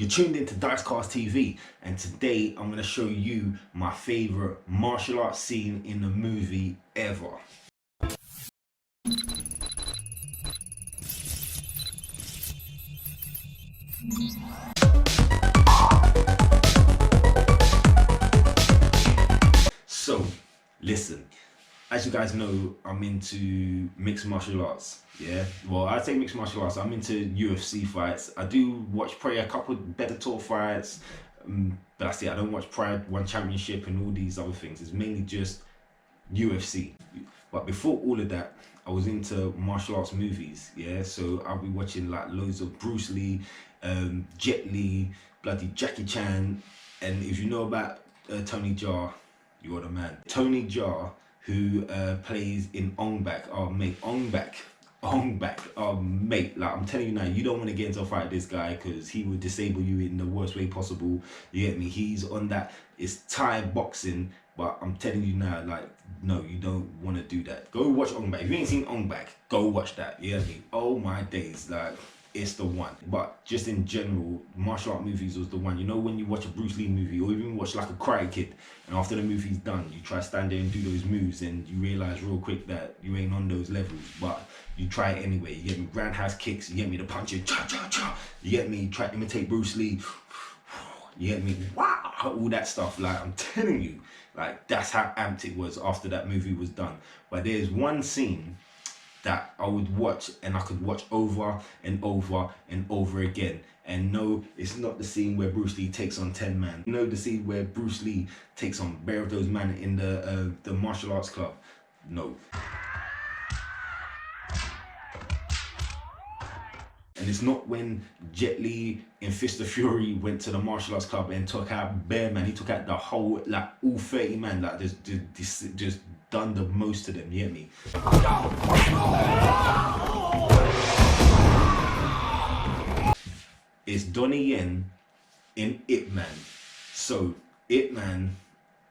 You're tuned into Dicecast TV, and today I'm going to show you my favorite martial arts scene in the movie ever. So, listen. As you guys know, I'm into mixed martial arts. Yeah, well, I say mixed martial arts. I'm into UFC fights. I do watch probably a couple Bellator fights, but that's it. I don't watch Pride One Championship and all these other things. It's mainly just UFC. But before all of that, I was into martial arts movies. Yeah, so I'll be watching like loads of Bruce Lee, Jet Li, bloody Jackie Chan, and if you know about Tony Jaa, you're the man. Tony Jaa, who plays in Ong Bak. Oh mate, Ong Bak. Oh mate, like I'm telling you now, you don't want to get into a fight with this guy because he will disable you in the worst way possible. You get me? He's on that. It's Thai boxing, but I'm telling you now, like, no, you don't want to do that. Go watch Ong Bak. If you ain't seen Ong Bak, go watch that. You get me? Oh my days, like, it's the one. But just in general, martial art movies was the one. You know, when you watch a Bruce Lee movie or even watch like a Karate Kid, and after the movie's done, you try to stand there and do those moves, and you realize real quick that you ain't on those levels, but you try it anyway. You get me? Roundhouse kicks. You get me? The punching, cha cha cha. You get me? Try to imitate Bruce Lee. You get me? Wow, all that stuff. Like, I'm telling you, like, that's how amped it was after that movie was done. But there's one scene that I would watch, and I could watch over and over and over again. And no, it's not the scene where Bruce Lee takes on 10 man. No, the scene where Bruce Lee takes on bare of those men in the martial arts club. No. And it's not when Jet Li in Fist of Fury went to the martial arts club and took out bare man. He took out the whole, like, all 30 man, like, just done the most to them. You get me? It's Donnie Yen in Ip Man. So Ip Man,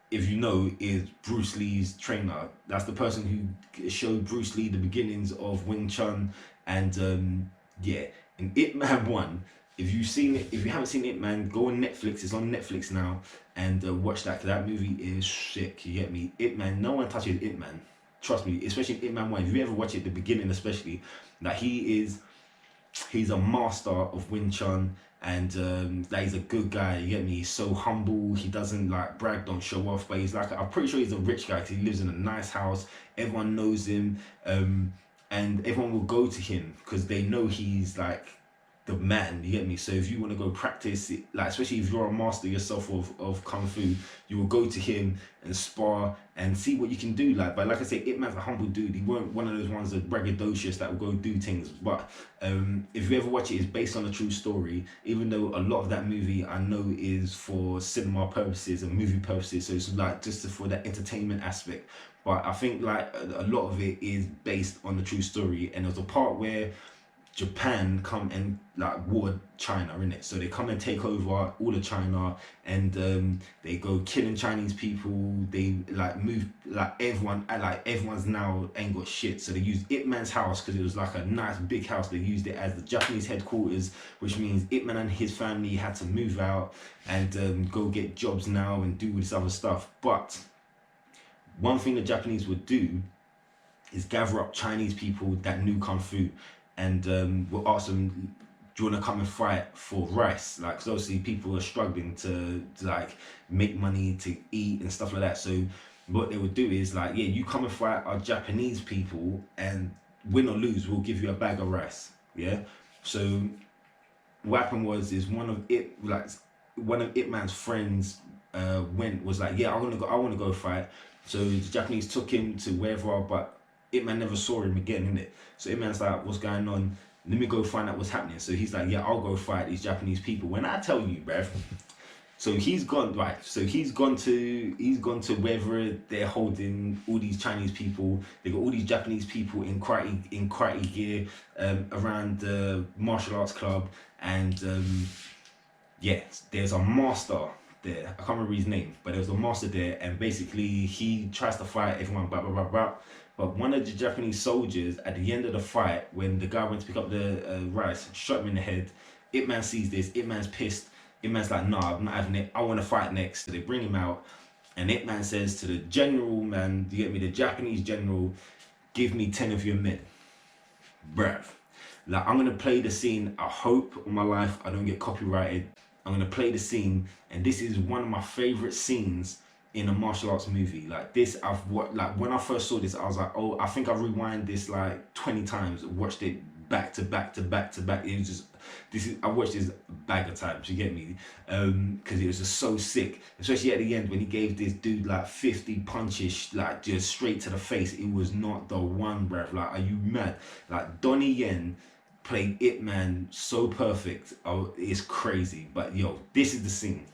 if you know, is Bruce Lee's trainer. That's the person who showed Bruce Lee the beginnings of Wing Chun, and yeah, in Ip Man 1, if you've seen it, if you haven't seen Ip Man, go on Netflix. It's on Netflix now, and watch that, because that movie is sick. You get me? Ip Man, no one touches Ip Man. Trust me, especially in Ip Man 1. If you ever watch it, the beginning especially, that he's a master of Wing Chun, and that he's a good guy. You get me? He's so humble. He doesn't like brag, don't show off, but he's like, I'm pretty sure he's a rich guy because he lives in a nice house. Everyone knows him, and everyone will go to him because they know he's like the man. You get me? So if you want to go practice it, like, especially if you're a master yourself of kung fu, you will go to him and spar and see what you can do. Like, but like I say, Ip Man's a humble dude. He weren't one of those ones that braggadocious that will go do things. But if you ever watch it, it's based on a true story, even though a lot of that movie I know is for cinema purposes and movie purposes, so it's like just for that entertainment aspect. But I think like a lot of it is based on the true story. And there's a part where Japan come and like war China, in it. So they come and take over all of China, and they go killing Chinese people. They like move like everyone's now ain't got shit. So they use Ip Man's house because it was like a nice big house. They used it as the Japanese headquarters, which means Ip Man and his family had to move out and go get jobs now and do this other stuff. But one thing the Japanese would do is gather up Chinese people that knew kung fu, and we'll ask them, do you want to come and fight for rice? Like, cause obviously people are struggling to like make money to eat and stuff like that. So what they would do is like, yeah, you come and fight our Japanese people, and win or lose, we'll give you a bag of rice. Yeah. So what happened was one of Ip Man's friends was like, yeah, I want to go fight. So the Japanese took him to wherever, but Ip Man never saw him again, innit? So Ip Man's like, what's going on? Let me go find out what's happening. So he's like, yeah, I'll go fight these Japanese people. When I tell you, bruv, so he's gone, right? So he's gone to wherever they're holding all these Chinese people. They got all these Japanese people in karate gear around the martial arts club, and yeah, there's a master there. I can't remember his name, but there was a master there, and basically he tries to fight everyone, blah blah blah blah. But one of the Japanese soldiers, at the end of the fight, when the guy went to pick up the rice, shot him in the head. Ip Man sees this. Ip Man's pissed. Ip Man's like, nah, I'm not having it. I want to fight next. So they bring him out, and Ip Man says to the general, man, you get me, the Japanese general, give me 10 of your men, bruv. Like, I'm gonna play the scene. I hope on my life I don't get copyrighted. I'm gonna play the scene, and this is one of my favorite scenes in a martial arts movie. Like this, like when I first saw this, I was like, oh, I think I rewind this like 20 times, watched it back to back to back to back. It was just, I watched this a bag of times, you get me? Because it was just so sick, especially at the end when he gave this dude like 50 punches, like just straight to the face. It was not the one, bruv. Like, are you mad? Like, Donnie Yen played Ip Man so perfect. Oh, it's crazy. But yo, this is the scene.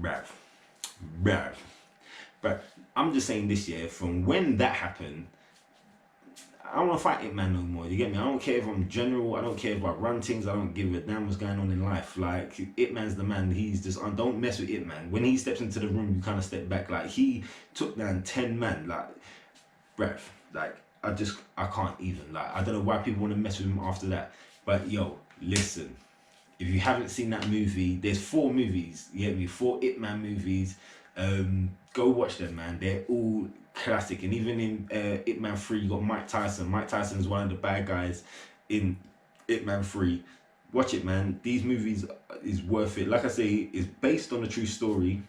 Bruv, bruv. But I'm just saying this year, from when that happened, I don't want to fight Ip Man no more. You get me? I don't care if I'm general. I don't care if I run things. I don't give a damn what's going on in life. Like, Ip Man's the man. He's just, don't mess with Ip Man. When he steps into the room, you kind of step back. Like, he took down 10 men. Like, bruv, like, I can't even. Like, I don't know why people want to mess with him after that. But yo, listen. If you haven't seen that movie, there's 4 movies. You get me? 4 Ip Man movies. Go watch them, man. They're all classic. And even in Ip Man 3, you got Mike Tyson. Mike Tyson is one of the bad guys in Ip Man 3. Watch it, man. These movies is worth it. Like I say, it's based on a true story.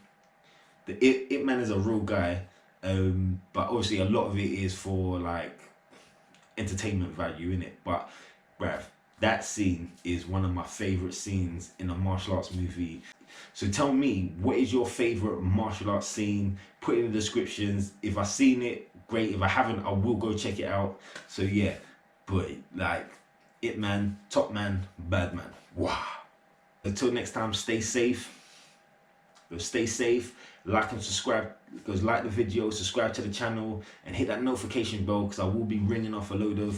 The Ip Man is a real guy. But obviously a lot of it is for like entertainment value in it. But bruv, that scene is one of my favorite scenes in a martial arts movie. So tell me, what is your favorite martial arts scene? Put it in the descriptions. If I've seen it, great. If I haven't, I will go check it out. So yeah, but like, Ip Man, top man, bad man. Wow. Until next time, stay safe. Stay safe. Like and subscribe. Because like the video, subscribe to the channel, and hit that notification bell, because I will be ringing off a load of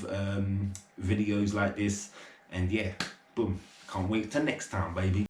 videos like this. And yeah, boom. Can't wait till next time, baby.